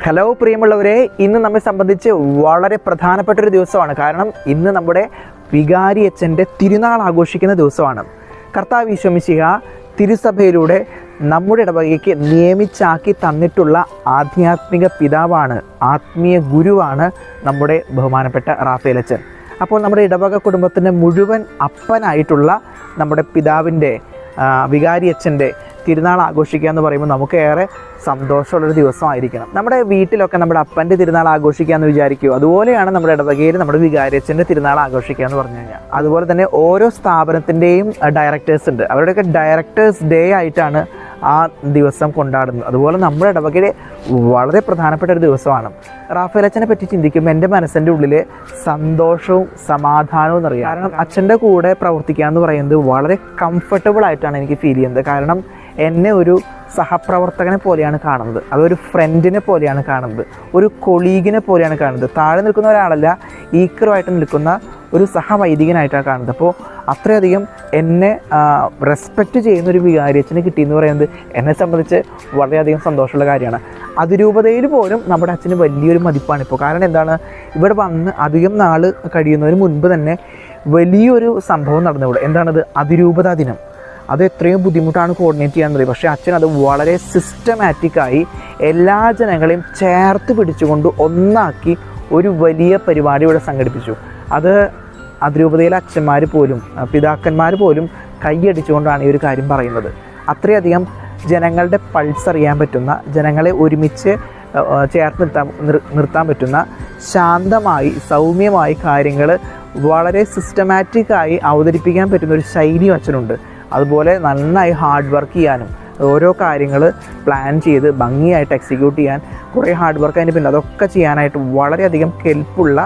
Hello പ്രിയമുള്ളവരെ, ഇന്ന് നമ്മെ സംബന്ധിച്ച് വളരെ പ്രധാനപ്പെട്ടൊരു ദിവസമാണ്. കാരണം ഇന്ന് നമ്മുടെ വികാരി അച്ഛൻ്റെ തിരുനാൾ ആഘോഷിക്കുന്ന ദിവസമാണ്. കർത്താവ് ഈശോ മിശിഹ തിരുസഭയിലൂടെ നമ്മുടെ ഇടവകയ്ക്ക് നിയമിച്ചാക്കി തന്നിട്ടുള്ള ആധ്യാത്മിക പിതാവാണ്, ആത്മീയ ഗുരുവാണ് നമ്മുടെ ബഹുമാനപ്പെട്ട റാഫേൽ അച്ഛൻ. അപ്പോൾ നമ്മുടെ ഇടവക കുടുംബത്തിൻ്റെ മുഴുവൻ അപ്പനായിട്ടുള്ള നമ്മുടെ പിതാവിൻ്റെ വികാരി അച്ഛൻ്റെ തിരുനാൾ ആഘോഷിക്കുക എന്ന് പറയുമ്പോൾ നമുക്ക് ഏറെ സന്തോഷമുള്ളൊരു ദിവസമായിരിക്കണം. നമ്മുടെ വീട്ടിലൊക്കെ നമ്മുടെ അപ്പൻ്റെ തിരുനാൾ ആഘോഷിക്കുക എന്ന് വിചാരിക്കുമോ? അതുപോലെയാണ് നമ്മുടെ ഇടവകയിൽ നമ്മുടെ വികാരിയച്ഛൻ്റെ തിരുനാൾ ആഘോഷിക്കുക എന്ന് പറഞ്ഞു കഴിഞ്ഞാൽ. അതുപോലെ തന്നെ ഓരോ സ്ഥാപനത്തിൻ്റെയും ഡയറക്ടേഴ്സ് ഉണ്ട്. അവരുടെയൊക്കെ ഡയറക്ടേഴ്സ് ഡേ ആയിട്ടാണ് ആ ദിവസം കൊണ്ടാടുന്നത്. അതുപോലെ നമ്മുടെ ഇടവകയിലെ വളരെ പ്രധാനപ്പെട്ട ഒരു ദിവസമാണ്. റാഫേൽ അച്ഛനെ പറ്റി ചിന്തിക്കുമ്പോൾ എൻ്റെ മനസ്സിൻ്റെ ഉള്ളിൽ സന്തോഷവും സമാധാനവും എന്നറിയാം. കാരണം അച്ഛൻ്റെ കൂടെ പ്രവർത്തിക്കുക എന്ന് പറയുന്നത് വളരെ കംഫർട്ടബിൾ ആയിട്ടാണ് എനിക്ക് ഫീൽ ചെയ്യുന്നത്. കാരണം എന്നെ ഒരു സഹപ്രവർത്തകനെ പോലെയാണ് കാണുന്നത്, അതൊരു ഫ്രണ്ടിനെ പോലെയാണ് കാണുന്നത്, ഒരു കൊളീഗിനെ പോലെയാണ് കാണുന്നത്. താഴെ നിൽക്കുന്ന ഒരാളല്ല, ഈക്വലായിട്ട് നിൽക്കുന്ന ഒരു സഹവൈദികനായിട്ടാണ് കാണുന്നത്. അപ്പോൾ അത്രയധികം എന്നെ റെസ്പെക്റ്റ് ചെയ്യുന്ന ഒരു വികാരിയച്ഛനെ കിട്ടിയെന്ന് പറയുന്നത് എന്നെ സംബന്ധിച്ച് വളരെയധികം സന്തോഷമുള്ള കാര്യമാണ്. അതിരൂപതയിൽ പോലും നമ്മുടെ അച്ഛന് വലിയൊരു മതിപ്പാണ് ഇപ്പോൾ. കാരണം എന്താണ്, ഇവിടെ വന്ന് അധികം നാൾ കഴിയുന്നതിന് മുൻപ് തന്നെ വലിയൊരു സംഭവം നടന്നുകൂടെ. എന്താണത്? അതിരൂപതാ ദിനം. അത് എത്രയും ബുദ്ധിമുട്ടാണ് കോർഡിനേറ്റ് ചെയ്യാൻ. പക്ഷേ അച്ഛൻ അത് വളരെ സിസ്റ്റമാറ്റിക്കായി എല്ലാ ജനങ്ങളെയും ചേർത്ത് പിടിച്ചുകൊണ്ട് ഒന്നാക്കി ഒരു വലിയ പരിപാടി ഇവിടെ സംഘടിപ്പിച്ചു. അത് അതിരൂപതയിലെ അച്ഛന്മാർ പോലും പിതാക്കന്മാർ പോലും കൈയടിച്ചുകൊണ്ടാണ് ഈ ഒരു കാര്യം പറയുന്നത്. അത്രയധികം ജനങ്ങളുടെ പൾസ് അറിയാൻ പറ്റുന്ന, ജനങ്ങളെ ഒരുമിച്ച് ചേർത്ത് നിർത്താൻ പറ്റുന്ന, ശാന്തമായി സൗമ്യമായി കാര്യങ്ങൾ വളരെ സിസ്റ്റമാറ്റിക്കായി അവതരിപ്പിക്കാൻ പറ്റുന്ന ഒരു ശൈലിയും അച്ഛനുണ്ട്. അതുപോലെ നന്നായി ഹാർഡ് വർക്ക് ചെയ്യാനും ഓരോ കാര്യങ്ങൾ പ്ലാൻ ചെയ്ത് ഭംഗിയായിട്ട് എക്സിക്യൂട്ട് ചെയ്യാൻ കുറേ ഹാർഡ് വർക്ക് അതിന് പിന്നെ അതൊക്കെ ചെയ്യാനായിട്ട് വളരെയധികം കെൽപ്പുള്ള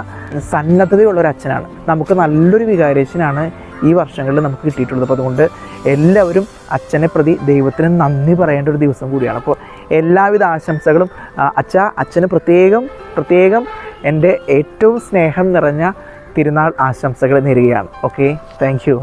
സന്നദ്ധതയുള്ളൊരു അച്ഛനാണ്. നമുക്ക് നല്ലൊരു വികാരിയച്ഛനാണ് ഈ വർഷങ്ങളിൽ നമുക്ക് കിട്ടിയിട്ടുള്ളത്. അപ്പോൾ അതുകൊണ്ട് എല്ലാവരും അച്ഛനെ പ്രതി ദൈവത്തിന് നന്ദി പറയേണ്ട ഒരു ദിവസം കൂടിയാണ്. അപ്പോൾ എല്ലാവിധ ആശംസകളും അച്ഛന് പ്രത്യേകം എൻ്റെ ഏറ്റവും സ്നേഹം നിറഞ്ഞ തിരുനാൾ ആശംസകൾ നേരുകയാണ്. Okay, thank you.